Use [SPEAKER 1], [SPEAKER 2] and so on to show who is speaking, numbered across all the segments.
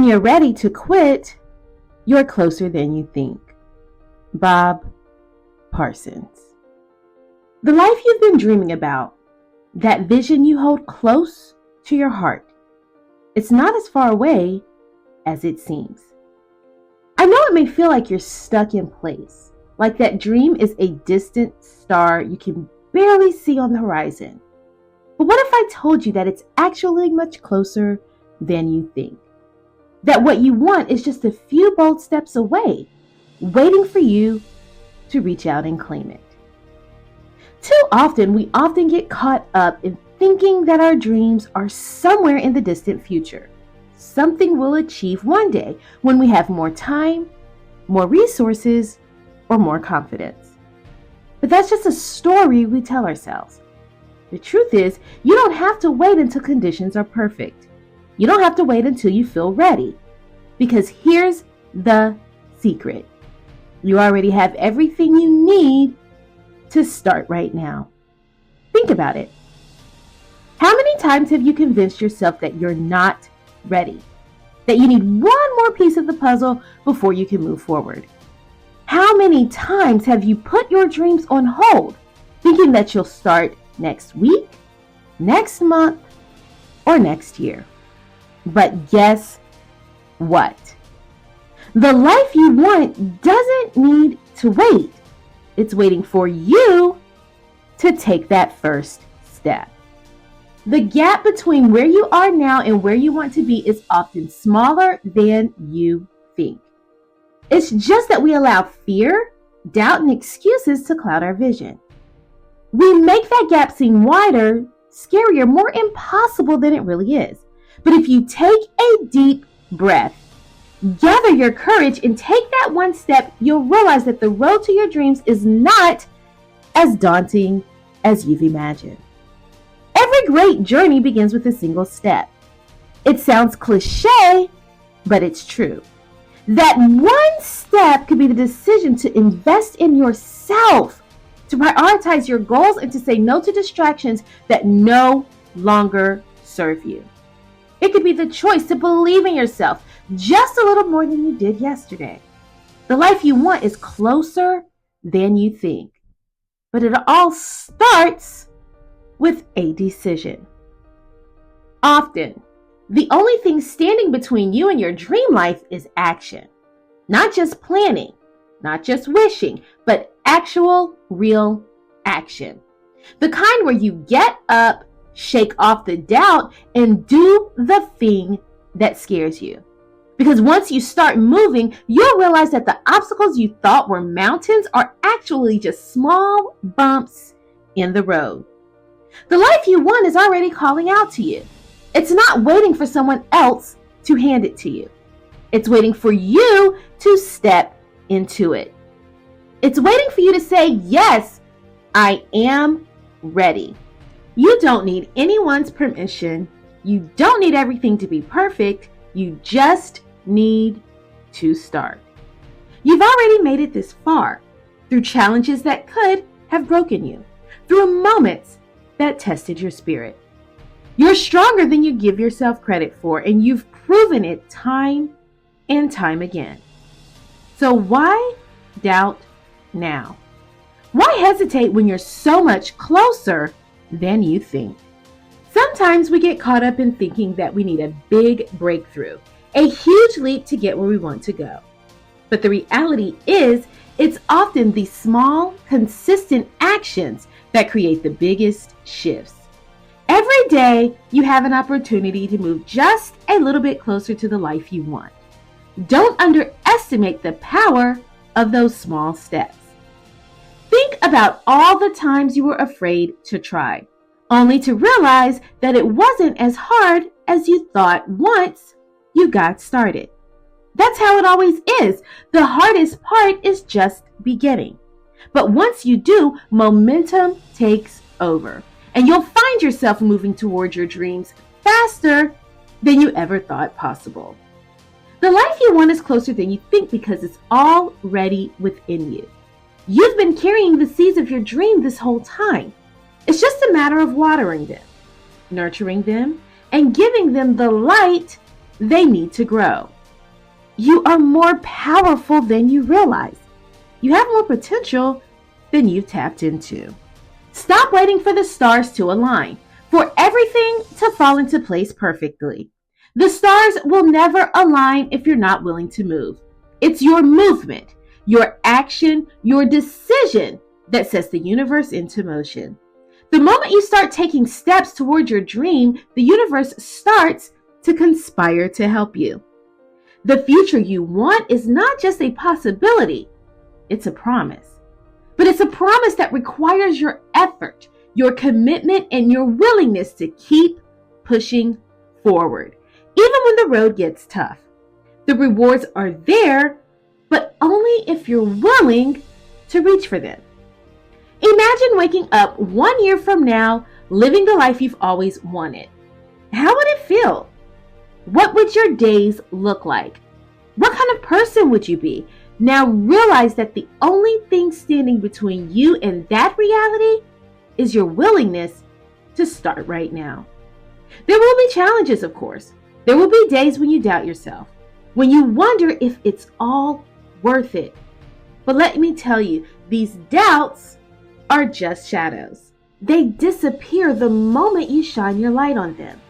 [SPEAKER 1] When you're ready to quit, you're closer than you think. Bob Parsons. The life you've been dreaming about, that vision you hold close to your heart, it's not as far away as it seems. I know it may feel like you're stuck in place, like that dream is a distant star you can barely see on the horizon. But what if I told you that it's actually much closer than you think? That what you want is just a few bold steps away, waiting for you to reach out and claim it. Too often, we get caught up in thinking that our dreams are somewhere in the distant future. Something we'll achieve one day when we have more time, more resources, or more confidence. But that's just a story we tell ourselves. The truth is, you don't have to wait until conditions are perfect. You don't have to wait until you feel ready. Because here's the secret. You already have everything you need to start right now. Think about it. How many times have you convinced yourself that you're not ready? That you need one more piece of the puzzle before you can move forward? How many times have you put your dreams on hold, thinking that you'll start next week, next month, or next year? But guess what? The life you want doesn't need to wait. It's waiting for you to take that first step. The gap between where you are now and where you want to be is often smaller than you think. It's just that we allow fear, doubt, and excuses to cloud our vision. We make that gap seem wider, scarier, more impossible than it really is. But if you take a deep breath, gather your courage, and take that one step, you'll realize that the road to your dreams is not as daunting as you've imagined. Every great journey begins with a single step. It sounds cliche, but it's true. That one step could be the decision to invest in yourself, to prioritize your goals, and to say no to distractions that no longer serve you. It could be the choice to believe in yourself just a little more than you did yesterday. The life you want is closer than you think. But it all starts with a decision. Often, the only thing standing between you and your dream life is action. Not just planning, not just wishing, but actual, real action. The kind where you get up, shake off the doubt, and do the thing that scares you. Because once you start moving, you'll realize that the obstacles you thought were mountains are actually just small bumps in the road. The life you want is already calling out to you. It's not waiting for someone else to hand it to you. It's waiting for you to step into it. It's waiting for you to say, yes, I am ready. You don't need anyone's permission. You don't need everything to be perfect. You just need to start. You've already made it this far through challenges that could have broken you, through moments that tested your spirit. You're stronger than you give yourself credit for, and you've proven it time and time again. So why doubt now? Why hesitate when you're so much closer than you think? Sometimes we get caught up in thinking that we need a big breakthrough, a huge leap to get where we want to go. But the reality is, it's often the small, consistent actions that create the biggest shifts. Every day, you have an opportunity to move just a little bit closer to the life you want. Don't underestimate the power of those small steps. Think about all the times you were afraid to try, only to realize that it wasn't as hard as you thought once you got started. That's how it always is. The hardest part is just beginning. But once you do, momentum takes over, and you'll find yourself moving toward your dreams faster than you ever thought possible. The life you want is closer than you think because it's already within you. You've been carrying the seeds of your dream this whole time. It's just a matter of watering them, nurturing them, and giving them the light they need to grow. You are more powerful than you realize. You have more potential than you've tapped into. Stop waiting for the stars to align, for everything to fall into place perfectly. The stars will never align if you're not willing to move. It's your movement, your action, your decision that sets the universe into motion. The moment you start taking steps toward your dream, the universe starts to conspire to help you. The future you want is not just a possibility, it's a promise. But it's a promise that requires your effort, your commitment, and your willingness to keep pushing forward, even when the road gets tough. The rewards are there, but only if you're willing to reach for them. Imagine waking up 1 year from now, living the life you've always wanted. How would it feel? What would your days look like? What kind of person would you be? Now realize that the only thing standing between you and that reality is your willingness to start right now. There will be challenges, of course. There will be days when you doubt yourself, when you wonder if it's all worth it. But let me tell you, these doubts are just shadows. They disappear the moment you shine your light on them.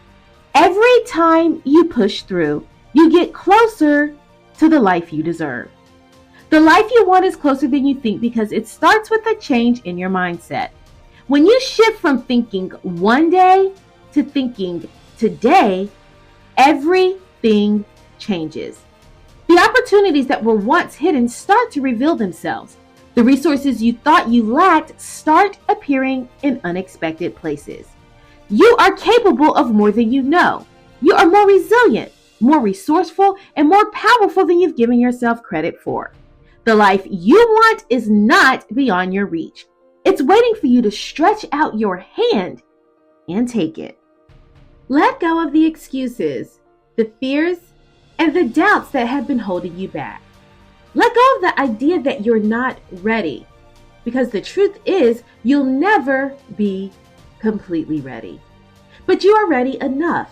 [SPEAKER 1] Every time you push through, you get closer to the life you deserve. The life you want is closer than you think because it starts with a change in your mindset. When you shift from thinking one day to thinking today, everything changes. The opportunities that were once hidden start to reveal themselves. The resources you thought you lacked start appearing in unexpected places. You are capable of more than you know. You are more resilient, more resourceful, and more powerful than you've given yourself credit for. The life you want is not beyond your reach. It's waiting for you to stretch out your hand and take it. Let go of the excuses, the fears, and the doubts that have been holding you back. Let go of the idea that you're not ready, because the truth is you'll never be completely ready. But you are ready enough.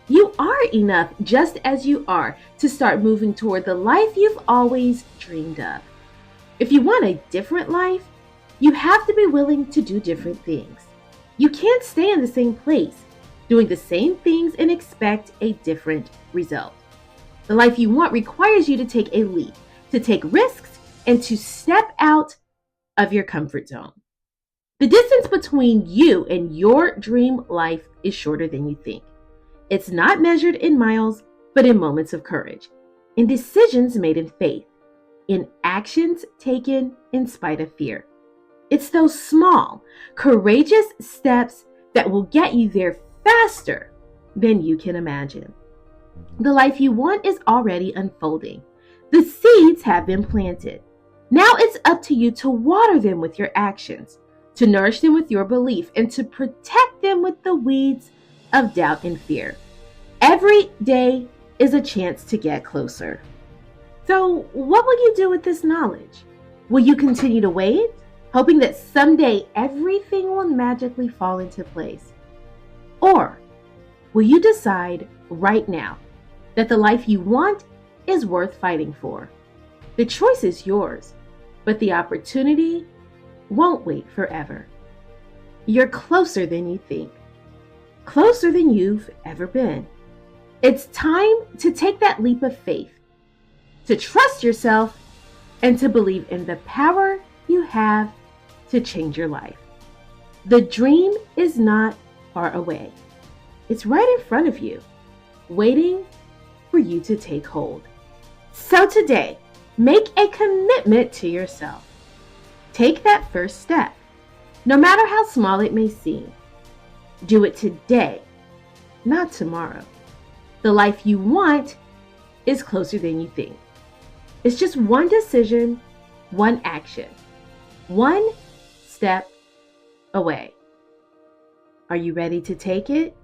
[SPEAKER 1] You are enough just as you are to start moving toward the life you've always dreamed of. If you want a different life, you have to be willing to do different things. You can't stay in the same place, doing the same things and expect a different result. The life you want requires you to take a leap, to take risks, and to step out of your comfort zone. The distance between you and your dream life is shorter than you think. It's not measured in miles, but in moments of courage, in decisions made in faith, in actions taken in spite of fear. It's those small, courageous steps that will get you there faster than you can imagine. The life you want is already unfolding. The seeds have been planted. Now it's up to you to water them with your actions, to nourish them with your belief, and to protect them with the weeds of doubt and fear. Every day is a chance to get closer. So, what will you do with this knowledge? Will you continue to wait, hoping that someday everything will magically fall into place? Or will you decide right now that the life you want is worth fighting for? The choice is yours, but the opportunity won't wait forever. You're closer than you think, closer than you've ever been. It's time to take that leap of faith, to trust yourself, and to believe in the power you have to change your life. The dream is not far away. It's right in front of you, waiting for you to take hold. So today, make a commitment to yourself. Take that first step, no matter how small it may seem. Do it today, not tomorrow. The life you want is closer than you think. It's just one decision, one action, one step away. Are you ready to take it?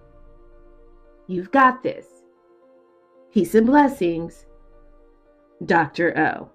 [SPEAKER 1] You've got this. Peace and blessings, Dr. O.